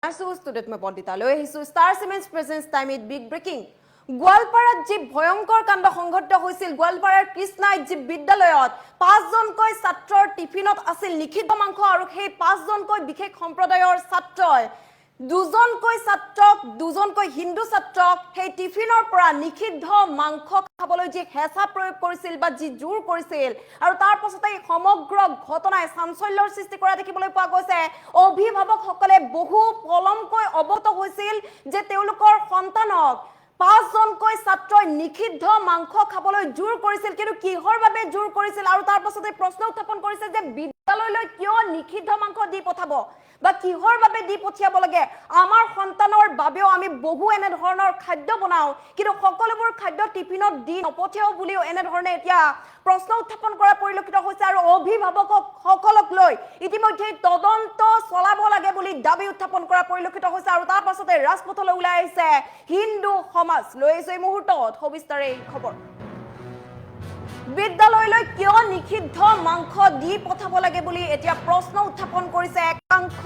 ষ্টুডিঅ'ত মই পণ্ডিতা লৈ আহিছোঁ star cements presence time it big breaking. গোৱালপাৰাত যি ভয়ংকৰ কাণ্ড সংঘটিত হৈছিল, গোৱালপাৰাৰ কৃষ্ণাইত যি বিদ্যালয়ত 5জনকৈ ছাত্ৰৰ টিফিনত আছিল নিষিদ্ধ মাংস আৰু সেই 5জনকৈ বিশেষ সম্প্ৰদায়ৰ ছাত্ৰই দুজনকৈ হিন্দু ছাত্ৰক সেই টিফিনৰ পৰা নিষিদ্ধ মাংস খাবলৈ যি হেঁচা প্ৰয়োগ কৰিছিল বা যি জোৰ কৰিছিল আৰু তাৰ পাছতে সমগ্ৰ ঘটনাই চাঞ্চল্যৰ সৃষ্টি কৰা দেখিবলৈ পোৱা গৈছে। অভিভাৱকসকলে বহু পলমকৈ অৱগত হৈছিল যে তেওঁলোকৰ সন্তানক 5জনকৈ ছাত্ৰই নিষিদ্ধ মাংস খাবলৈ জোৰ কৰিছিল, কিন্তু কিহৰ বাবে জোৰ কৰিছিল আৰু তাৰ পাছতে প্ৰশ্ন উত্থাপন কৰিছে যে বিদ্যালয়লৈ কিয় নিষিদ্ধ মাংস দি পঠাব বা কিহৰ বাবে দি পঠিয়াব লাগে। আমাৰ সন্তানৰ বাবেও আমি বহু এনে ধৰণৰ খাদ্য বনাও, কিন্তু সকলোবোৰ খাদ্য টিফিনত দি নপঠিয়াও বুলিও এনে ধৰণে এতিয়া প্ৰশ্ন উত্থাপন কৰা পৰিলক্ষিত হৈছে আৰু অভিভাৱকসকলক লৈ ইতিমধ্যে তদন্ত চলাব লাগে বুলি দাবী উত্থাপন কৰা পৰিলক্ষিত হৈছে আৰু তাৰ পাছতে ৰাজপথলৈ ওলাই আহিছে হিন্দু সমাজ। লৈ আহিছে এই মুহূৰ্তত সবিস্তাৰে এই খবৰ। বিদ্যালয়লৈ কিয় নিষিদ্ধ মাংস দি পঠাব লাগে বুলি এতিয়া প্ৰশ্ন উত্থাপন কৰিছে একাংশ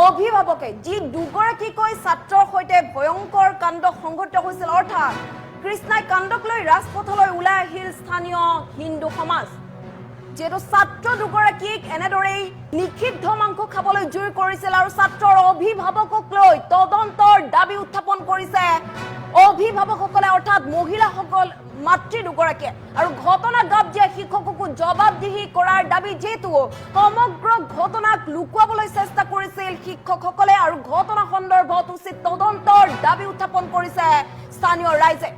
অভিভাৱকে, যি দুগৰাকীকৈ ছাত্ৰৰ সৈতে ভয়ংকৰ কাণ্ড সংঘটিত হৈছিল। অৰ্থাৎ কৃষ্ণাই কাণ্ডক লৈ ৰাজপথলৈ ওলাই আহিল স্থানীয় হিন্দু সমাজ। যিহেতু ছাত্ৰ দুগৰাকীক এনেদৰেই নিষিদ্ধ মাংস খাবলৈ জোৰ কৰিছিল আৰু ছাত্ৰৰ অভিভাৱকক লৈ তদন্তৰ দাবী উত্থাপন কৰিছে অভিভাৱকসকলে, অৰ্থাৎ মহিলাসকল মাতৃ দুগৰাকীয়ে। আৰু ঘটনা গাপ দিয়া শিক্ষককো জবাবদিহি কৰাৰ দাবী, যিহেতু সমগ্ৰ ঘটনাক লুকুৱাবলৈ চেষ্টা কৰিছিল শিক্ষকসকলে আৰু ঘটনা সন্দৰ্ভত উচিত তদন্তৰ দাবী উত্থাপন কৰিছে স্থানীয় ৰাইজে।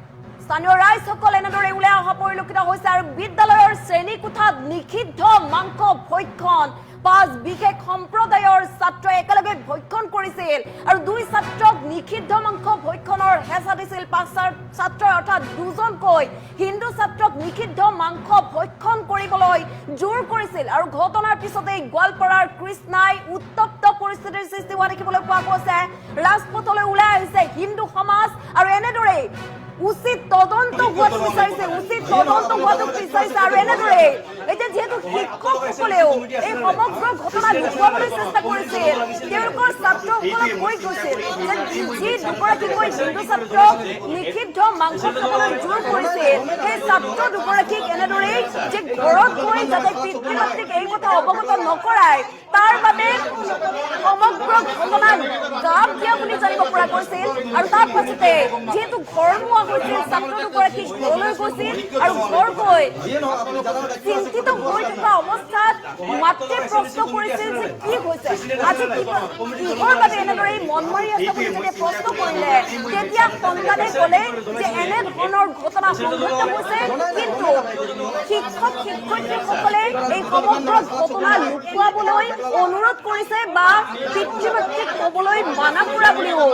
স্থানীয় ৰাইজসকল এনেদৰে ওলাই অহা পৰিলক্ষিত হৈছে আৰু বিদ্যালয়ৰ শ্ৰেণীকোঠাত নিষিদ্ধ মাংস ভক্ষণ 5 বিশেষ সম্প্ৰদায়ৰ ছাত্ৰই একেলগে ভক্ষণ কৰিছিল আৰু 2 ছাত্ৰক নিষিদ্ধ মাংস ভক্ষণৰ হেঁচা দিছিল। 5 ছাত্ৰই অৰ্থাৎ 2জনকৈ হিন্দু ছাত্ৰক নিষিদ্ধ মাংস ভক্ষণ কৰিবলৈ জোৰ কৰিছিল আৰু ঘটনাৰ পিছতেই গোৱালপাৰাৰ কৃষ্ণাই উত্তপ্ত পৰিস্থিতিৰ সৃষ্টি হোৱা দেখিবলৈ পোৱা গৈছে। ৰাজপথলৈ ওলাই আহিছে হিন্দু সমাজ আৰু এনেদৰে উচিত তদন্ত হোৱাটো বিচাৰিছে আৰু এনেদৰে এতিয়া যিহেতু শিক্ষকসকলেও এই সমগ্ৰ ঘটনা লুকুৱাবলৈ চেষ্টা কৰিছিল, তেওঁলোকৰ ছাত্ৰসকলক কৈ গৈছিল যে যি দুগৰাকীকৈ হিন্দু ছাত্ৰক নিষিদ্ধ মাংস খাবলৈ জোৰ কৰিছিল, সেই ছাত্ৰ দুগৰাকীক এনেদৰেই যে ঘৰত গৈ যাতে পিতৃ মাতৃক এই কথা অৱগত নকৰায় তাৰ বাবে সমগ্ৰ ঘটনা গাপ দিয়া বুলি জানিব পৰা গৈছিল। আৰু তাৰ পাছতে যিহেতু ঘৰমুৱা হৈছিল, ছাত্ৰ দুগৰাকী ঘৰলৈ গৈছিল আৰু ঘৰ গৈ চিন্তিত হৈ থকা অৱস্থাত মাতৃয়ে প্ৰশ্ন কৰিছিল যে কি হৈছে, আজি কিহৰ বাবে এনেদৰে মন মাৰি আছে বুলি যেতিয়া প্ৰশ্ন কৰিলে, তেতিয়া সন্তানে ক'লে যে এনে ধৰণৰ ঘটনা সংঘটিত হৈছে, কিন্তু শিক্ষক শিক্ষয়িত্ৰীসকলে এই সমগ্ৰ ঘটনা লুকুৱাবলৈ অনুৰোধ কৰিছে বা পিতৃ মাতৃক ক'বলৈ মানা কৰা বুলিও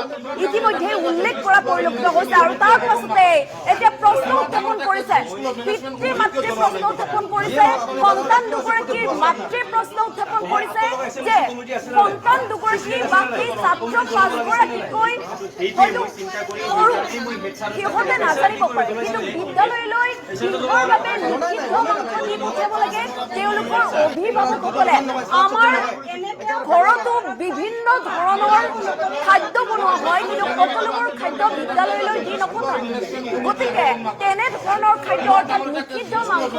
ইতিমধ্যে উল্লেখ কৰা পৰিলক্ষিত হৈছে। আৰু তাৰ পাছতে এতিয়া প্ৰশ্ন উত্থাপন কৰিছে পিতৃ মাতৃয়ে প্ৰশ্ন উত্থাপন কৰিছে, সন্তান দুগৰাকীৰ মাতৃয়ে প্ৰশ্ন উত্থাপন কৰিছে যে সন্তান দুগৰাকী বা সেই ছাত্ৰ 5গৰাকীকৈ হয়তো সৰু, সিহঁতে নাজানিব পাৰে, কিন্তু বিদ্যালয়লৈ কিহৰ বাবে নিষিদ্ধ মাংস দি পঠিয়াব লাগে তেওঁলোকৰ অভিভাৱকসকলে। আমাৰ ঘৰতো বিভিন্ন ধৰণৰ খাদ্য বনোৱা হয়, কিন্তু সকলোবোৰ খাদ্য বিদ্যালয়লৈ দি নপঠায়। গতিকে তেনে ধৰণৰ খাদ্য অৰ্থাৎ নিষিদ্ধ মাংস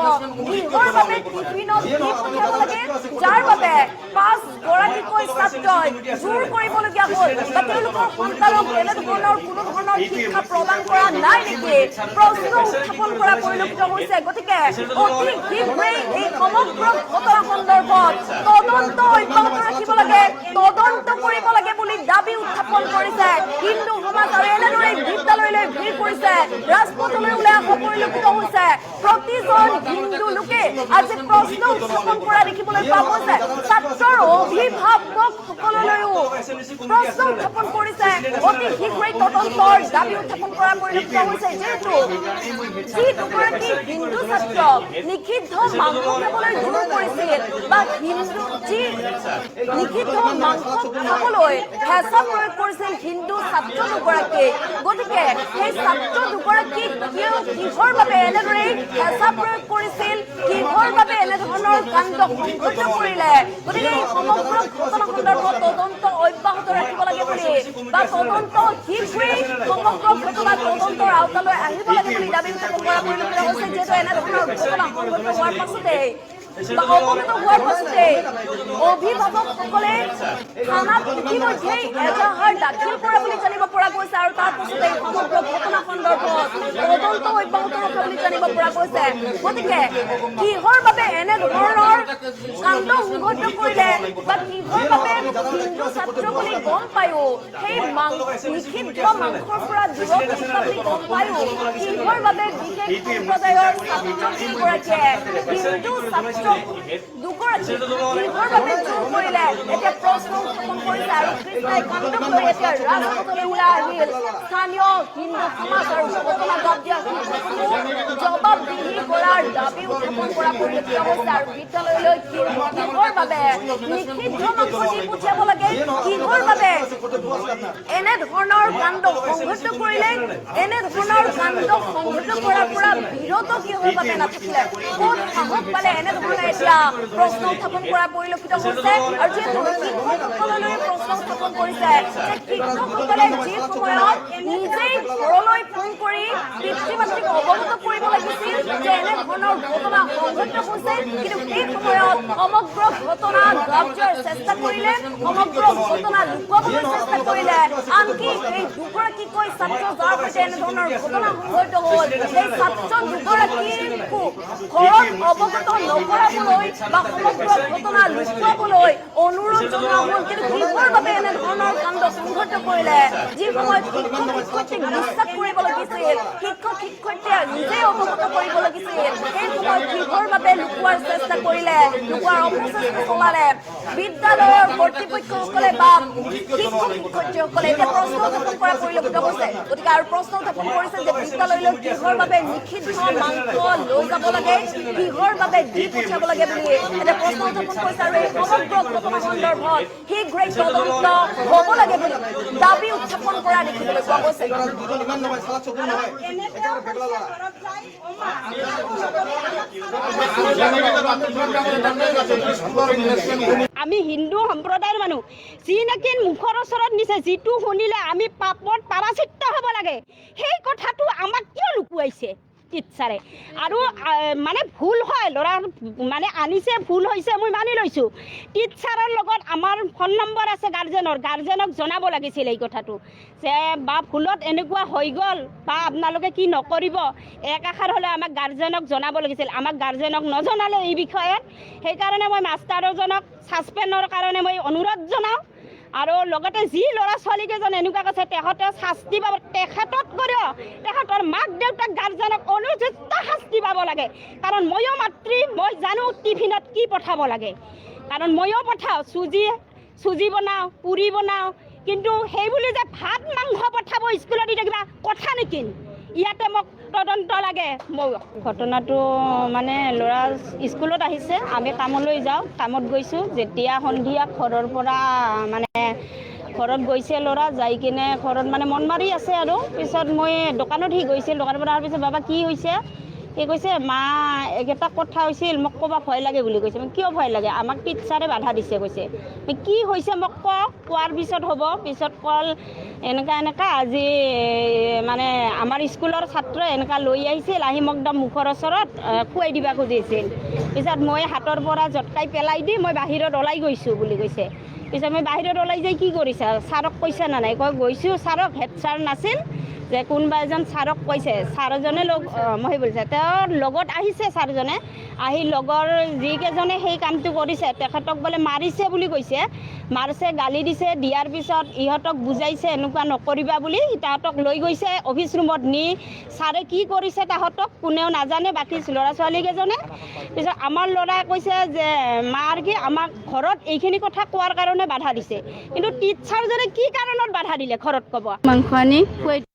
কিহৰ বাবে টিফিনত দি পঠিয়াব লাগে, যাৰ বাবে 5গৰাকীকৈ ছাত্ৰই জোৰ কৰিবলগীয়া হ'ল বা তেওঁলোকৰ সন্তানক এনে ধৰণৰ কোনো ধৰণৰ শিক্ষা প্ৰদান কৰা নাই নেকি প্ৰশ্ন উত্থাপন কৰা পৰিলক্ষিত হৈছে। গতিকে অতি শীঘ্ৰেই এই সমগ্ৰ ঘটনা সন্দৰ্ভত তদন্ত অব্যাহত ৰাখিব লাগে, তদন্ত কৰিব লাগে বুলি দাবী উত্থাপন কৰিছে হিন্দু সমাজ আৰু এনেদৰে বিদ্যালয়লৈ ভিৰ কৰিছে, ৰাজপথলৈ ওলাই অহা পৰিলক্ষিত হৈছে প্ৰতিজন হিন্দু লোকে। আজি প্ৰশ্ন উত্থাপন কৰা দেখিবলৈ পোৱা গৈছে, ছাত্ৰৰ অভিভাৱকসকললৈও প্ৰশ্ন উত্থাপন কৰিছে, অতি শীঘ্ৰেই তদন্তৰ দাবী উত্থাপন কৰা পৰিলক্ষিত হৈছে। যিহেতু যি দুগৰাকী হিন্দু ছাত্ৰক নিষিদ্ধ মাংস খাবলৈ জোৰ কৰিছিল বা যি নিষিদ্ধ মাংস খাবলৈ হেঁচা প্ৰয়োগ কৰিছিল হিন্দু ছাত্ৰ দুগৰাকীক, গতিকে সেই ছাত্ৰ দুগৰাকীক কিহৰ বাবে এনেদৰে হেঁচা প্ৰয়োগ কৰিছিল, কিহৰ বাবে এনেধৰণৰ কাণ্ড সংঘটিত কৰিলে, গতিকে এই সমগ্ৰ ঘটনা সন্দৰ্ভত তদন্ত অব্যাহত ৰাখিব লাগে বুলি বা তদন্ত শীঘ্ৰেই সমগ্ৰ ঘটনা তদন্তৰ আওতালৈ আহিব লাগে বুলি দাবী উত্থাপন কৰা পৰিলক্ষিত হৈছে যিহেতু এনেধৰণৰ ঘটনা সংঘটিত হোৱাৰ পাছতেই অৱগত হোৱাৰ পাছতে অভিভাৱকসকলে থানাত ইতিমধ্যেই এজাহাৰ দাখিল কৰা বুলি জানিব পৰা গৈছে আৰু তাৰ পাছতে সমগ্ৰ ঘটনা সন্দৰ্ভত তদন্ত অব্যাহত ৰখা বুলি জানিব পৰা গৈছে গতিকে কিহৰ বাবে এনেধৰণৰ কাণ্ড সংঘটিত কৰিলে বা কিহৰ বাবে হিন্দু ছাত্ৰ বুলি গম পায়ো সেই নিষিদ্ধ মাংসৰ পৰা দূৰত থকা বুলি গম পায়ো কিহৰ বাবে বিশেষ সম্প্ৰদায়ৰ ছাত্ৰছাত্ৰীগৰাকীয়ে হিন্দু ছাত্ৰ দুগৰাকী কিহৰ বাবে জোৰ কৰিলে এতিয়া প্ৰশ্ন উত্থাপন কৰিছে আৰু কৃষ্ণাই কাণ্ডক লৈ এতিয়া ৰাজপথলৈ ওলাই আহিল স্থানীয় হিন্দু সমাজ আৰু ঘটনা দিয়া শিক্ষকসমূহ জবাবদিহি কৰাৰ দাবী উত্থাপন কৰা পৰিলক্ষিত হৈছে আৰু বিদ্যালয়লৈ কিহৰ বাবে নিষিদ্ধ মাংস দি পঠিয়াব লাগে কিহৰ বাবে এনেধৰণৰ কাণ্ড সংঘটিত কৰিলে এনেধৰণৰ কাণ্ড সংঘটিত কৰাৰ পৰা বিৰত কিহৰ বাবে নাথাকিলে ক'ত সাহস পালে এনেধৰণৰ এতিয়া প্ৰশ্ন উত্থাপন কৰা পৰিলক্ষিত হৈছে আৰু যিহেতু শিক্ষকসকললৈ প্ৰশ্ন উত্থাপন কৰিছে যে শিক্ষকসকলে যি সময়ত নিজেই ঘৰলৈ ফোন কৰি পিতৃ মাতৃক অৱগত কৰিব লাগিছিল যে এনেধৰণৰ ঘটনা সংঘটিত হৈছে কিন্তু সেই সময়ত সমগ্ৰ ঘটনা গাপ যোৱাৰ চেষ্টা কৰিলে সমগ্ৰ ঘটনা লুকুৱাবলৈ চেষ্টা কৰিলে আনকি এই দুগৰাকীকৈ ছাত্ৰ যাৰ সৈতে এনেধৰণৰ ঘটনা সংঘটিত হ'ল সেই ছাত্ৰ দুগৰাকীকো ঘৰত অৱগত নকৰাবলৈ বা সমগ্ৰ ঘটনা লুকুৱাবলৈ অনুৰোধ জনোৱা হ'ল কিন্তু কিহৰ বাবে এনেধৰণৰ কাণ্ড সংঘটিত কৰিলে যি সময়ত শিক্ষক শিক্ষয়িত্ৰীক বিশ্বাস কৰিব লাগিছিল শিক্ষক শিক্ষয়িত্ৰীয়ে নিজে অৱগত কৰিব লাগিছিল সেই সময়ত কিহৰ বাবে লুকুৱাৰ চেষ্টা কৰিলে লুকুৱাৰ অপচেষ্টা চলালে বিদ্যালয়ৰ কৰ্তৃপক্ষসকলে বা শিক্ষক শিক্ষয়িত্ৰীসকলে এতিয়া প্ৰশ্ন উত্থাপন কৰা পৰিলক্ষিত হৈছে গতিকে আৰু প্ৰশ্ন উত্থাপন কৰিছে যে বিদ্যালয়লৈ কিহৰ বাবে নিষিদ্ধ মাংস লৈ যাব লাগে কিহৰ বাবে দি পঠিয়াব লাগে বুলি এটা প্ৰশ্ন উত্থাপন কৰিছে আৰু এই সমগ্ৰ ঘটনা সন্দৰ্ভত শীঘ্ৰেই তদন্ত হ'ব লাগে বুলি দাবী উত্থাপন কৰা দেখিবলৈ পোৱা গৈছে আমি হিন্দু সম্প্ৰদায়ৰ মানুহ যি নেকি মুখৰ ওচৰত নিছে যিটো শুনিলে আমি পাপত পাৰাচিত্ত হ'ব লাগে সেই কথাটো আমাক কিয় লুকুৱাইছে টিচাৰে আৰু মানে ভুল হয় ল'ৰা মানে আনিছে ভুল হৈছে মই মানি লৈছোঁ টিচাৰৰ লগত আমাৰ ফোন নম্বৰ আছে গাৰ্জেনক জনাব লাগিছিল এই কথাটো যে বা ভুলত এনেকুৱা হৈ গ'ল বা আপোনালোকে কি নকৰিব এক আশাৰ হ'লে আমাক গাৰ্জেনক জনাব লাগিছিল আমাক গাৰ্জেনক নজনালে এই বিষয়ত সেইকাৰণে মই মাষ্টাৰজনক ছাছপেণ্ডৰ কাৰণে মই অনুৰোধ জনাওঁ আৰু লগতে যি ল'ৰা ছোৱালীকেইজন এনেকুৱা কৈছে তেখেতে শাস্তি পাব তেখেতত কৰিও তেখেতৰ মাক দেউতাক গাৰ্জেনক অনুচিত শাস্তি পাব লাগে কাৰণ ময়ো মাতৃ মই জানো টিফিনত কি পঠাব লাগে কাৰণ ময়ো পঠাওঁ চুজি বনাওঁ পুৰি বনাওঁ কিন্তু সেই বুলি যে ভাত মাংস পঠাব স্কুলত এতিয়া কিবা কথা নেকি ইয়াতে মোক তদন্ত লাগে ঘটনাটো মানে ল'ৰা স্কুলত আহিছে আমি কামলৈ যাওঁ কামত গৈছোঁ যেতিয়া সন্ধিয়া ঘৰৰ পৰা মানে ঘৰত গৈছে ল'ৰা যাই কিনে ঘৰত মানে মন মাৰি আছে আৰু পিছত মই দোকানত গৈছিল দোকানৰ পৰা অহাৰ পিছত বাবা কি হৈছে সি কৈছে মা এটা কথা হৈছিল মোক ক'বা ভয় লাগে বুলি কৈছে কিয় ভয় লাগে আমাক টিচাৰে বাধা দিছে কৈছে কি হৈছে মোক কোৱাৰ পিছত হ'ব পিছত কল এনেকা আজি মানে আমাৰ স্কুলৰ ছাত্ৰ এনেকা লৈ আহিছিল আহি মোক একদম মুখৰ ওচৰত খুৱাই দিবা খুজিছিল পিছত মই হাতৰ পৰা জটকাই পেলাই দি মই বাহিৰত ওলাই গৈছোঁ বুলি কৈছে পিছত মই বাহিৰত ওলাই যাই কি কৰিছা ছাৰক কৈছা না নাই কয় গৈছোঁ ছাৰক হেড ছাৰ নাছিল যে কোনোবা এজন ছাৰক কৈছে ছাৰজনে মই বুলিছে তেওঁৰ লগত আহিছে ছাৰজনে আহি লগৰ যিকেইজনে সেই কামটো কৰিছে তেখেতক বোলে মাৰিছে বুলি কৈছে মাৰিছে গালি দিছে দিয়াৰ পিছত ইহঁতক বুজাইছে এনেকুৱা নকৰিবা বুলি তাহাঁতক লৈ গৈছে অফিচ ৰুমত নি ছাৰে কি কৰিছে তাহাঁতক কোনেও নাজানে বাকী ল'ৰা ছোৱালীকেইজনে পিছত আমাৰ ল'ৰাই কৈছে যে মাৰ কি আমাক ঘৰত এইখিনি কথা কোৱাৰ কাৰণে বাধা দিছে কিন্তু টিচাৰজনে কি কাৰণত বাধা দিলে ঘৰত ক'ব মাংস আনি খুৱাই